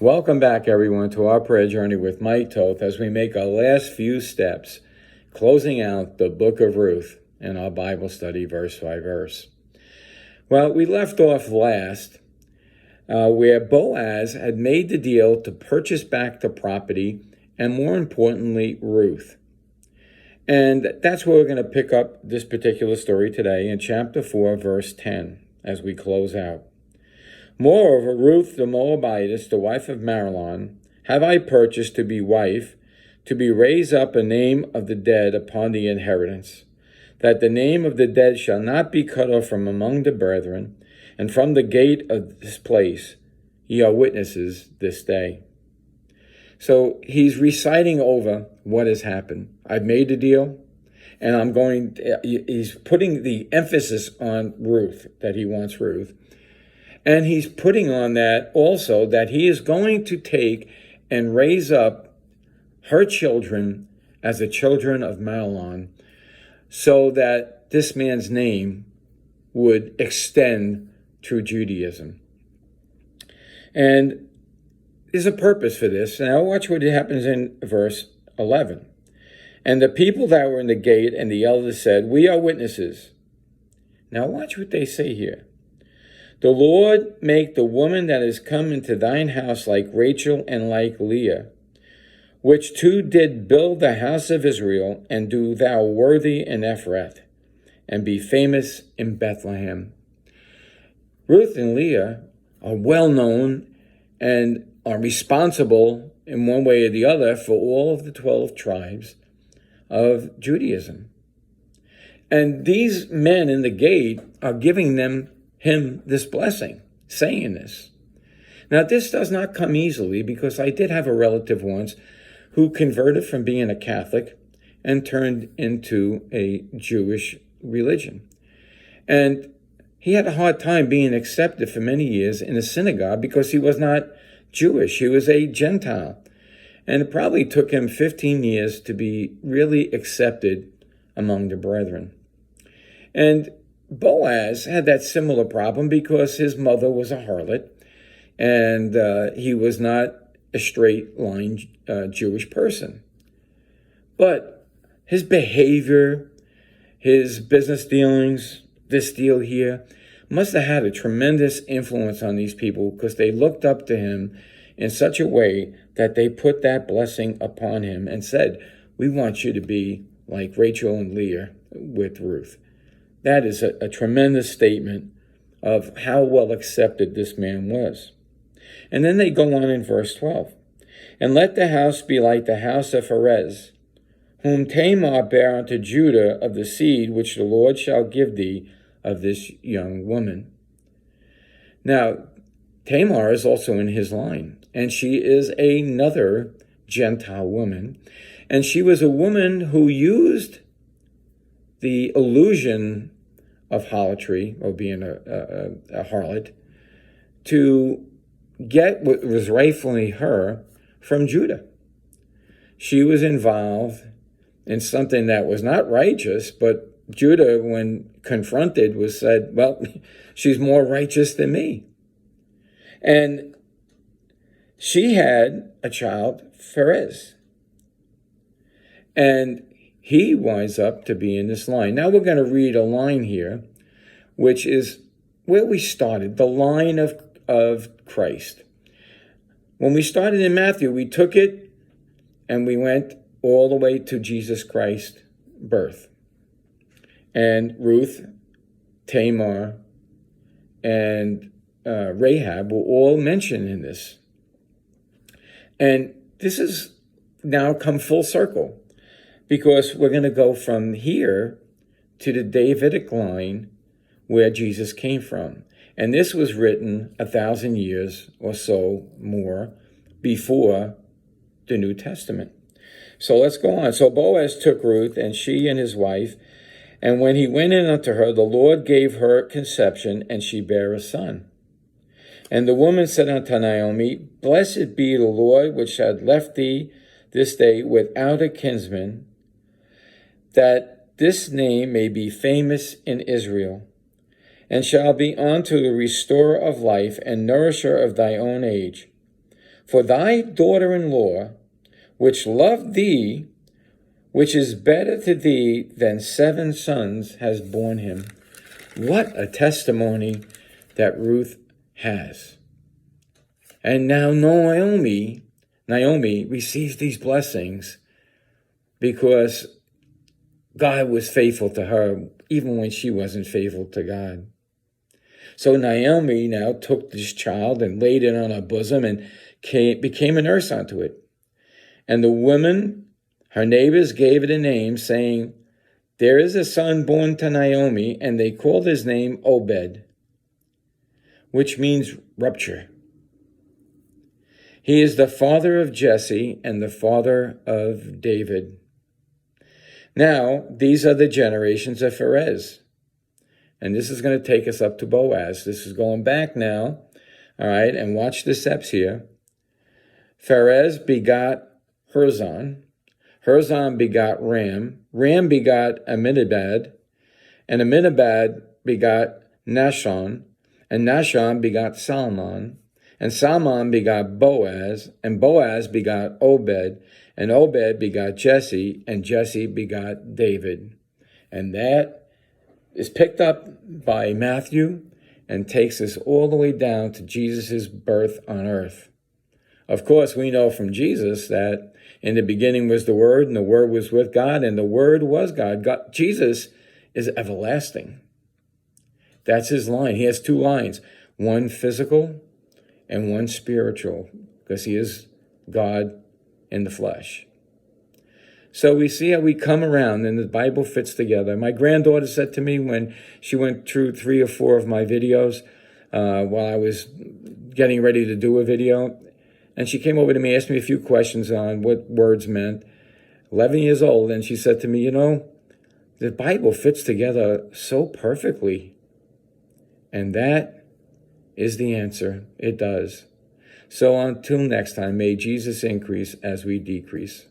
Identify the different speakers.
Speaker 1: Welcome back, everyone, to our prayer journey with Mike Toth as we make our last few steps, closing out the book of Ruth in our Bible study verse by verse. Well, we left off last where Boaz had made the deal to purchase back the property and, more importantly, Ruth. And that's where we're going to pick up this particular story today in chapter 4, verse 10, as we close out. Moreover, Ruth the Moabitess, the wife of Mahlon, have I purchased to be wife, to be raised up a name of the dead upon the inheritance, that the name of the dead shall not be cut off from among the brethren, and from the gate of this place ye are witnesses this day. So he's reciting over what has happened. I've made a deal, and he's putting the emphasis on Ruth, that he wants Ruth. And he's putting on that also that he is going to take and raise up her children as the children of Mahlon, so that this man's name would extend through Judaism. And there's a purpose for this. Now watch what happens in verse 11. And the people that were in the gate and the elders said, we are witnesses. Now watch what they say here. The Lord make the woman that is come into thine house like Rachel and like Leah, which two did build the house of Israel, and do thou worthy in Ephrath, and be famous in Bethlehem. Ruth and Leah are well known and are responsible in one way or the other for all of the 12 tribes of Judaism. And these men in the gate are giving him this blessing, saying this. Now, this does not come easily, because I did have a relative once who converted from being a Catholic and turned into a Jewish religion. And he had a hard time being accepted for many years in a synagogue because he was not Jewish. He was a Gentile. And it probably took him 15 years to be really accepted among the brethren. And Boaz had that similar problem because his mother was a harlot, and he was not a straight line Jewish person. But his behavior, his business dealings, this deal here, must have had a tremendous influence on these people, because they looked up to him in such a way that they put that blessing upon him and said, we want you to be like Rachel and Leah with Ruth. That is a tremendous statement of how well accepted this man was. And then they go on in verse 12. And let the house be like the house of Perez, whom Tamar bare unto Judah, of the seed which the Lord shall give thee of this young woman. Now, Tamar is also in his line, and she is another Gentile woman. And she was a woman who used the illusion of harlotry, or being a harlot, to get what was rightfully her from Judah. She was involved in something that was not righteous, but Judah, when confronted, was said, well, she's more righteous than me. And she had a child, Perez. And he winds up to be in this line. Now we're going to read a line here, which is where we started, the line of Christ. When we started in Matthew, we took it and we went all the way to Jesus Christ's birth. And Ruth, Tamar, and Rahab were all mentioned in this. And this has now come full circle, because we're going to go from here to the Davidic line where Jesus came from. And this was written 1,000 years or so more before the New Testament. So let's go on. So Boaz took Ruth, and she and his wife, and when he went in unto her, the Lord gave her conception, and she bare a son. And the woman said unto Naomi, Blessed be the Lord, which hath left thee this day without a kinsman, that this name may be famous in Israel, and shall be unto the restorer of life and nourisher of thy own age. For thy daughter-in-law, which loved thee, which is better to thee than 7 sons, has borne him. What a testimony that Ruth has. And now Naomi receives these blessings because God was faithful to her even when she wasn't faithful to God. So Naomi now took this child and laid it on her bosom and became a nurse unto it. And the women, her neighbors, gave it a name, saying, there is a son born to Naomi, and they called his name Obed, which means rupture. He is the father of Jesse and the father of David. Now, these are the generations of Perez. And this is going to take us up to Boaz. This is going back now. All right, and watch the steps here. Perez begot Herzon. Herzon begot Ram. Ram begot Amminadab. And Amminadab begot Nahshon. And Nahshon begot Salmon. And Salmon begot Boaz. And Boaz begot Obed. And Obed begot Jesse. And Jesse begot David. And that is picked up by Matthew and takes us all the way down to Jesus' birth on earth. Of course, we know from Jesus that in the beginning was the Word, and the Word was with God, and the Word was God. Jesus is everlasting. That's his line. He has 2 lines, one physical and one spiritual, because he is God in the flesh. So we see how we come around, and the Bible fits together. My granddaughter said to me when she went through 3 or 4 of my videos while I was getting ready to do a video, and she came over to me, asked me a few questions on what words meant. 11 years old, and she said to me, the Bible fits together so perfectly. And that is the answer. It does. So until next time, may Jesus increase as we decrease.